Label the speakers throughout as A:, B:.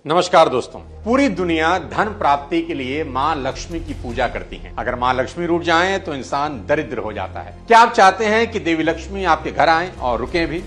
A: नमस्कार दोस्तों, पूरी दुनिया धन प्राप्ति के लिए माँ लक्ष्मी की पूजा करती है। अगर माँ लक्ष्मी रूठ जाएं तो इंसान दरिद्र हो जाता है। क्या आप चाहते हैं कि देवी लक्ष्मी आपके घर आएं और रुकें भी?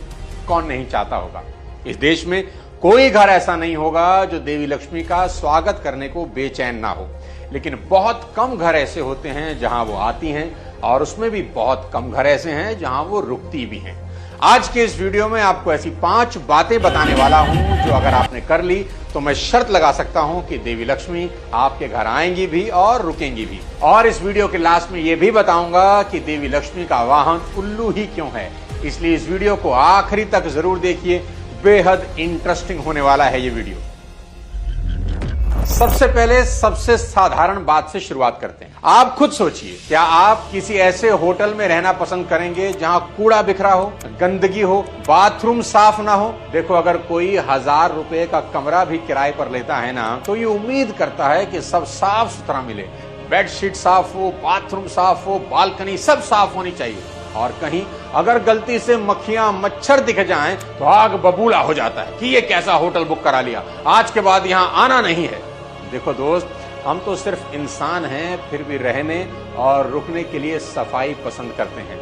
A: कौन नहीं चाहता होगा। इस देश में कोई घर ऐसा नहीं होगा जो देवी लक्ष्मी का स्वागत करने को बेचैन ना हो, लेकिन बहुत कम घर ऐसे होते हैं जहां वो आती हैं, और उसमें भी बहुत कम घर ऐसे हैं जहां वो रुकती भी हैं। आज के इस वीडियो में आपको ऐसी 5 बातें बताने वाला हूं जो अगर आपने कर ली तो मैं शर्त लगा सकता हूं कि देवी लक्ष्मी आपके घर आएंगी भी और रुकेंगी भी। और इस वीडियो के लास्ट में यह भी बताऊंगा कि देवी लक्ष्मी का वाहन उल्लू ही क्यों है। इसलिए इस वीडियो को आखिरी तक जरूर देखिए, बेहद इंटरेस्टिंग होने वाला है ये वीडियो। सबसे पहले सबसे साधारण बात से शुरुआत करते हैं। आप खुद सोचिए, क्या आप किसी ऐसे होटल में रहना पसंद करेंगे जहां कूड़ा बिखरा हो, गंदगी हो, बाथरूम साफ ना हो? देखो, अगर कोई 1000 रुपए का कमरा भी किराए पर लेता है ना, तो ये उम्मीद करता है कि सब साफ सुथरा मिले, बेडशीट साफ हो, बाथरूम साफ हो, बालकनी सब साफ होनी चाहिए। और कहीं अगर गलती से मक्खियां मच्छर दिख जाएं तो आग बबूला हो जाता है कि ये कैसा होटल बुक करा लिया, आज के बाद यहां आना नहीं है। देखो दोस्त, हम तो सिर्फ इंसान हैं, फिर भी रहने और रुकने के लिए सफाई पसंद करते हैं।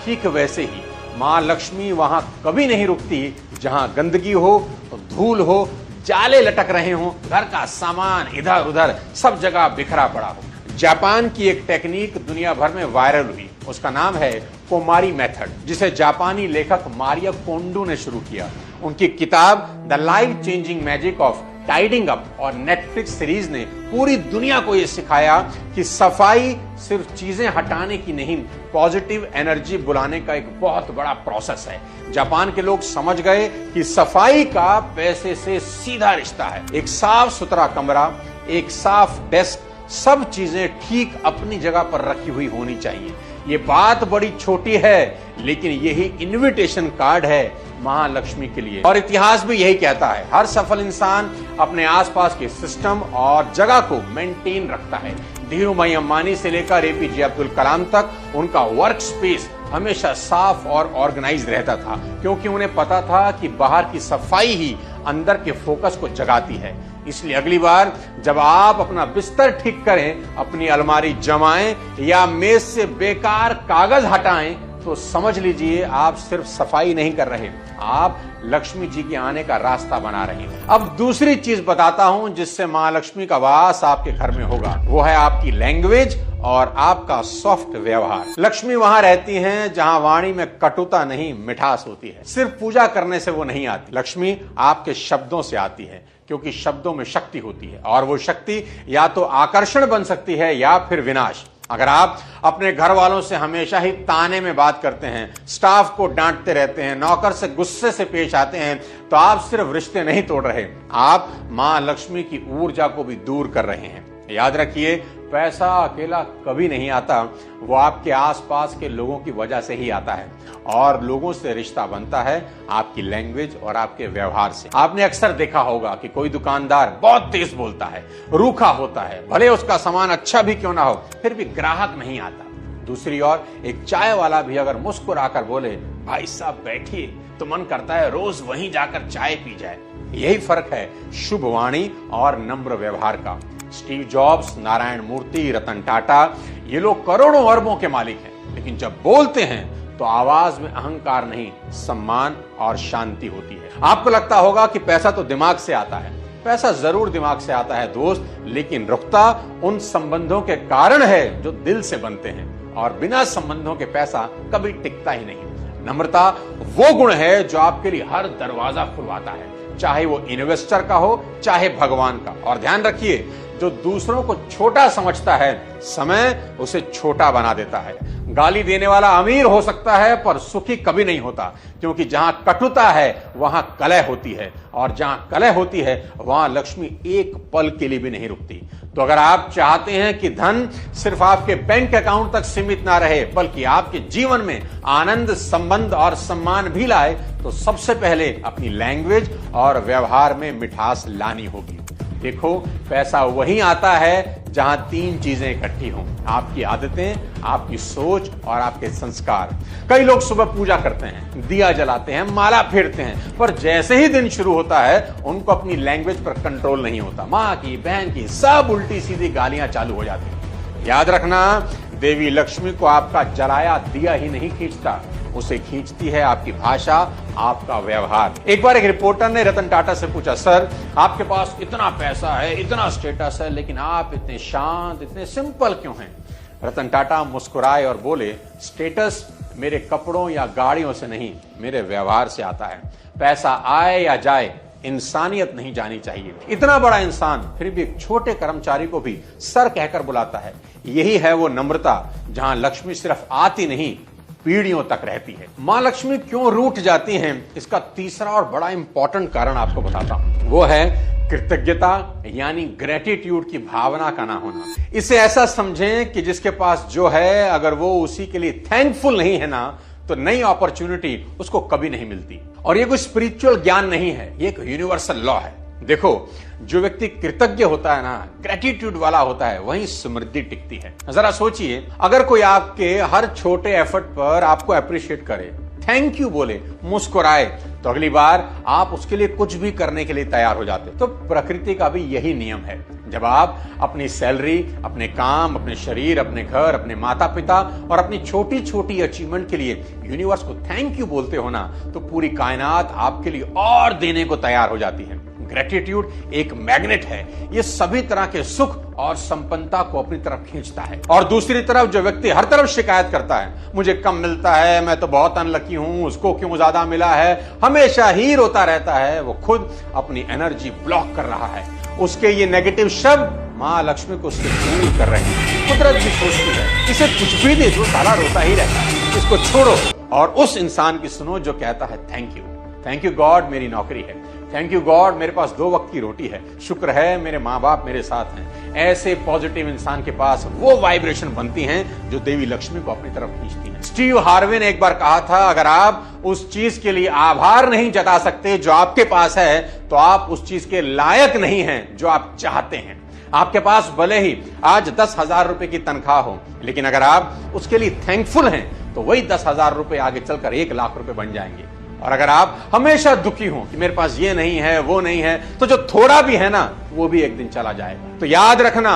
A: ठीक वैसे ही माँ लक्ष्मी वहां कभी नहीं रुकती जहां गंदगी हो, धूल हो, जाले लटक रहे हो, घर का सामान इधर उधर सब जगह बिखरा पड़ा हो। जापान की एक टेक्निक दुनिया भर में वायरल हुई, उसका नाम है कोमारी मेथड, जिसे जापानी लेखक मारिया कोंडू ने शुरू किया। उनकी किताब the life changing magic of tidying up और नेटफ्लिक्स सीरीज ने पूरी दुनिया को यह सिखाया कि सफाई सिर्फ चीजें हटाने की नहीं, पॉजिटिव एनर्जी बुलाने का एक बहुत बड़ा प्रोसेस है। जापान के लोग समझ गए कि सफाई का पैसे से सीधा रिश्ता है। एक साफ सुथरा कमरा, एक साफ डेस्क, सब चीजें ठीक अपनी जगह पर रखी हुई होनी चाहिए। ये बात बड़ी छोटी है, लेकिन यही इनविटेशन कार्ड है महालक्ष्मी के लिए। और इतिहास भी यही कहता है, हर सफल इंसान अपने आसपास के सिस्टम और जगह को मेंटेन रखता है। धीरूभाई अंबानी से लेकर एपीजे अब्दुल कलाम तक उनका वर्क स्पेस हमेशा साफ और ऑर्गेनाइज रहता था, क्योंकि उन्हें पता था कि बाहर की सफाई ही अंदर के फोकस को जगाती है। इसलिए अगली बार जब आप अपना बिस्तर ठीक करें, अपनी अलमारी जमाएं या मेज से बेकार कागज हटाएं, तो समझ लीजिए आप सिर्फ सफाई नहीं कर रहे, आप लक्ष्मी जी के आने का रास्ता बना रहे हैं। अब दूसरी चीज बताता हूं जिससे मां लक्ष्मी का वास आपके घर में होगा, वो है आपकी लैंग्वेज और आपका सॉफ्ट व्यवहार। लक्ष्मी वहां रहती हैं जहां वाणी में कटुता नहीं, मिठास होती है। सिर्फ पूजा करने से वो नहीं आती, लक्ष्मी आपके शब्दों से आती है, क्योंकि शब्दों में शक्ति होती है, और वो शक्ति या तो आकर्षण बन सकती है या फिर विनाश। अगर आप अपने घर वालों से हमेशा ही ताने में बात करते हैं, स्टाफ को डांटते रहते हैं, नौकर से गुस्से से पेश आते हैं, तो आप सिर्फ रिश्ते नहीं तोड़ रहे, आप मां लक्ष्मी की ऊर्जा को भी दूर कर रहे हैं। याद रखिए, पैसा अकेला कभी नहीं आता, वो आपके आसपास के लोगों की वजह से ही आता है, और लोगों से रिश्ता बनता है आपकी लैंग्वेज और आपके व्यवहार से। आपने अक्सर देखा होगा कि कोई दुकानदार बहुत तेज बोलता है, रूखा होता है, भले उसका सामान अच्छा भी क्यों ना हो, फिर भी ग्राहक नहीं आता। दूसरी ओर एक चाय वाला भी अगर मुस्कुराकर बोले, भाई साहब बैठिए, तो मन करता है रोज वहीं जाकर चाय पी जाए। यही फर्क है शुभ वाणी और नम्र व्यवहार का। स्टीव जॉब्स, नारायण मूर्ति, रतन टाटा, ये लोग करोड़ों अरबों के मालिक हैं, लेकिन जब बोलते हैं तो आवाज में अहंकार नहीं, सम्मान और शांति होती है। आपको लगता होगा कि पैसा तो दिमाग से आता है, पैसा जरूर दिमाग से आता है दोस्त, लेकिन रुकता उन संबंधों के कारण है जो दिल से बनते हैं, और बिना संबंधों के पैसा कभी टिकता ही नहीं। नम्रता वो गुण है जो आपके लिए हर दरवाजा खुलवाता है, चाहे वो इन्वेस्टर का हो, चाहे भगवान का। और ध्यान रखिए, जो दूसरों को छोटा समझता है, समय उसे छोटा बना देता है। गाली देने वाला अमीर हो सकता है पर सुखी कभी नहीं होता, क्योंकि जहां कटुता है वहां कलह होती है, और जहां कलह होती है वहां लक्ष्मी एक पल के लिए भी नहीं रुकती। तो अगर आप चाहते हैं कि धन सिर्फ आपके बैंक अकाउंट तक सीमित ना रहे, बल्कि आपके जीवन में आनंद, संबंध और सम्मान भी लाए, तो सबसे पहले अपनी लैंग्वेज और व्यवहार में मिठास लानी होगी। देखो, पैसा वहीं आता है जहां 3 चीजें इकट्ठी हों, आपकी आदतें, आपकी सोच और आपके संस्कार। कई लोग सुबह पूजा करते हैं, दिया जलाते हैं, माला फेरते हैं, पर जैसे ही दिन शुरू होता है उनको अपनी लैंग्वेज पर कंट्रोल नहीं होता। माँ की, बहन की, सब उल्टी सीधी गालियां चालू हो जाती हैं। याद रखना, देवी लक्ष्मी को आपका जलाया दिया ही नहीं खींचता, उसे खींचती है आपकी भाषा, आपका व्यवहार। एक बार एक रिपोर्टर ने रतन टाटा से पूछा, सर आपके पास इतना पैसा है, इतना स्टेटस है, लेकिन आप इतने शांत, इतने सिंपल क्यों हैं? रतन टाटा मुस्कुराए और बोले, स्टेटस मेरे कपड़ों या गाड़ियों से नहीं, मेरे व्यवहार से आता है। पैसा आए या जाए, इंसानियत नहीं जानी चाहिए। इतना बड़ा इंसान फिर भी एक छोटे कर्मचारी को भी सर कहकर बुलाता है। यही है वो नम्रता जहां लक्ष्मी सिर्फ आती नहीं, पीढ़ियों तक रहती है। मां लक्ष्मी क्यों रूठ जाती हैं, इसका तीसरा और बड़ा इंपॉर्टेंट कारण आपको बताता हूं। वो है कृतज्ञता, यानी ग्रेटिट्यूड की भावना का ना होना। इसे ऐसा समझें कि जिसके पास जो है, अगर वो उसी के लिए थैंकफुल नहीं है ना, तो नई अपॉर्चुनिटी उसको कभी नहीं मिलती। और ये कोई स्पिरिचुअल ज्ञान नहीं है, ये एक यूनिवर्सल लॉ है। देखो, जो व्यक्ति कृतज्ञ होता है ना, ग्रेटिट्यूड वाला होता है, वहीं समृद्धि टिकती है। जरा सोचिए, अगर कोई आपके हर छोटे एफर्ट पर आपको अप्रिशिएट करे, थैंक यू बोले, मुस्कुराए, तो अगली बार आप उसके लिए कुछ भी करने के लिए तैयार हो जाते। तो प्रकृति का भी यही नियम है। जब आप अपनी सैलरी, अपने काम, अपने शरीर, अपने घर, अपने माता पिता और अपनी छोटी छोटी अचीवमेंट के लिए यूनिवर्स को थैंक यू बोलते हो ना, तो पूरी कायनात आपके लिए और देने को तैयार हो जाती है। ग्रेटिट्यूड एक मैग्नेट है, ये सभी तरह के सुख और संपन्नता को अपनी तरफ खींचता है। और दूसरी तरफ जो व्यक्ति हर तरफ शिकायत करता है, मुझे कम मिलता है, मैं तो बहुत अनलकी हूं, उसको क्यों ज्यादा मिला है, हमेशा ही रोता रहता है, वो खुद अपनी एनर्जी ब्लॉक कर रहा है। उसके ये नेगेटिव शब्द मां लक्ष्मी को उससे दूर कर रहे हैं। कुदरत भी सोचती है, इसे कुछ भी दे दो, साला रोता ही रहता है, इसको छोड़ो। और उस इंसान की सुनो जो कहता है, थैंक यू गॉड, मेरी नौकरी है, थैंक यू गॉड, मेरे पास 2 वक्त की रोटी है, शुक्र है मेरे माँ बाप मेरे साथ हैं। ऐसे पॉजिटिव इंसान के पास वो वाइब्रेशन बनती हैं जो देवी लक्ष्मी को अपनी तरफ खींचती हैं। स्टीव हार्वे ने एक बार कहा था, अगर आप उस चीज के लिए आभार नहीं जता सकते जो आपके पास है, तो आप उस चीज के लायक नहीं हैं जो आप चाहते हैं। आपके पास भले ही आज 10,000 रुपए की तनख्वाह हो, लेकिन अगर आप उसके लिए थैंकफुल हैं, तो वही 10,000 रुपए आगे चलकर 1 लाख रुपए बन जाएंगे। और अगर आप हमेशा दुखी हो कि मेरे पास ये नहीं है, वो नहीं है, तो जो थोड़ा भी है ना, वो भी एक दिन चला जाएगा। तो याद रखना,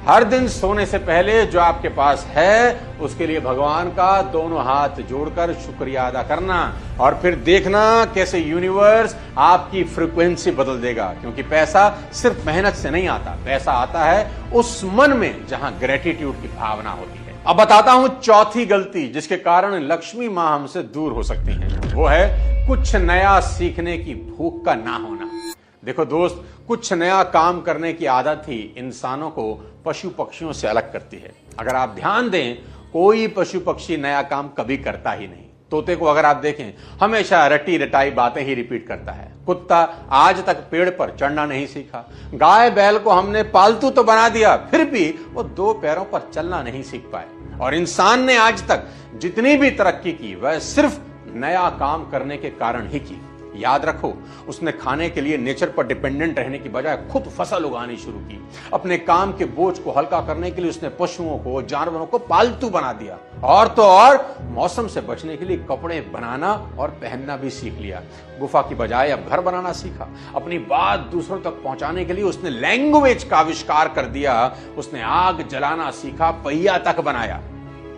A: हर दिन सोने से पहले जो आपके पास है, उसके लिए भगवान का दोनों हाथ जोड़कर शुक्रिया अदा करना, और फिर देखना कैसे यूनिवर्स आपकी फ्रीक्वेंसी बदल देगा। क्योंकि पैसा सिर्फ मेहनत से नहीं आता, पैसा आता है उस मन में जहां ग्रेटिट्यूड की भावना होती है। अब बताता हूं चौथी गलती जिसके कारण लक्ष्मी मां हमसे दूर हो सकती हैं। वो है कुछ नया सीखने की भूख का ना होना। देखो दोस्त, कुछ नया काम करने की आदत ही इंसानों को पशु पक्षियों से अलग करती है। अगर आप ध्यान दें, कोई पशु पक्षी नया काम कभी करता ही नहीं। तोते को अगर आप देखें, हमेशा रटी रटाई बातें ही रिपीट करता है। कुत्ता आज तक पेड़ पर चढ़ना नहीं सीखा। गाय बैल को हमने पालतू तो बना दिया, फिर भी वो 2 पैरों पर चलना नहीं सीख पाए। और इंसान ने आज तक जितनी भी तरक्की की, वह सिर्फ नया काम करने के कारण ही की। याद रखो, उसने खाने के लिए नेचर पर डिपेंडेंट रहने की बजाय खुद फसल उगानी शुरू की। अपने काम के बोझ को हल्का करने के लिए उसने पशुओं को, जानवरों को पालतू बना दिया। और तो और मौसम से बचने के लिए कपड़े बनाना और पहनना भी सीख लिया। गुफा की बजाय अब घर बनाना सीखा। अपनी बात दूसरों तक पहुंचाने के लिए उसने लैंग्वेज का आविष्कार कर दिया। उसने आग जलाना सीखा, पहिया तक बनाया।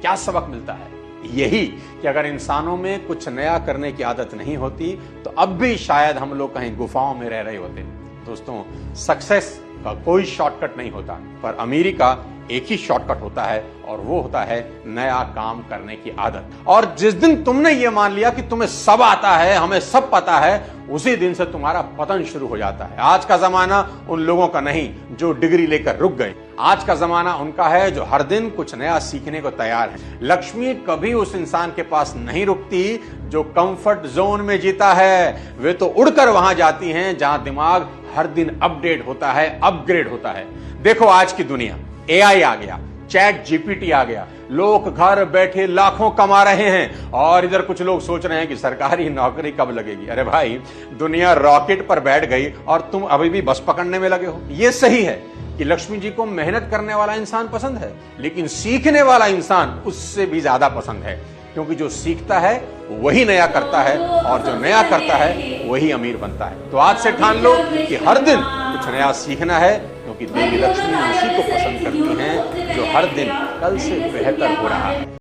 A: क्या सबक मिलता है? यही कि अगर इंसानों में कुछ नया करने की आदत नहीं होती, तो अब भी शायद हम लोग कहीं गुफाओं में रह रहे होते। दोस्तों, सक्सेस का कोई शॉर्टकट नहीं होता, पर अमीरी का एक ही शॉर्टकट होता है, और वो होता है नया काम करने की आदत। और जिस दिन तुमने ये मान लिया कि तुम्हें सब आता है, हमें सब पता है, उसी दिन से तुम्हारा पतन शुरू हो जाता है। आज का जमाना उन लोगों का नहीं जो डिग्री लेकर रुक गए। आज का जमाना उनका है जो हर दिन कुछ नया सीखने को तैयार है। लक्ष्मी कभी उस इंसान के पास नहीं रुकती जो कंफर्ट जोन में जीता है। वे तो उड़कर वहां जाती हैं जहां दिमाग हर दिन अपडेट होता है, अपग्रेड होता है। देखो आज की दुनिया, एआई आ गया, चैट जीपीटी आ गया, लोग घर बैठे लाखों कमा रहे हैं और इधर कुछ लोग सोच रहे हैं कि सरकारी नौकरी कब लगेगी। अरे भाई, दुनिया रॉकेट पर बैठ गई और तुम अभी भी बस पकड़ने में लगे हो। यह सही है कि लक्ष्मी जी को मेहनत करने वाला इंसान पसंद है, लेकिन सीखने वाला इंसान उससे भी ज्यादा पसंद है, क्योंकि जो सीखता है वही नया करता है और जो नया करता है वही अमीर बनता है। तो आज से ठान लो कि हर दिन कुछ नया सीखना है, क्योंकि देवी लक्ष्मी उसी को पसंद करती हैं जो हर दिन कल से बेहतर हो रहा है।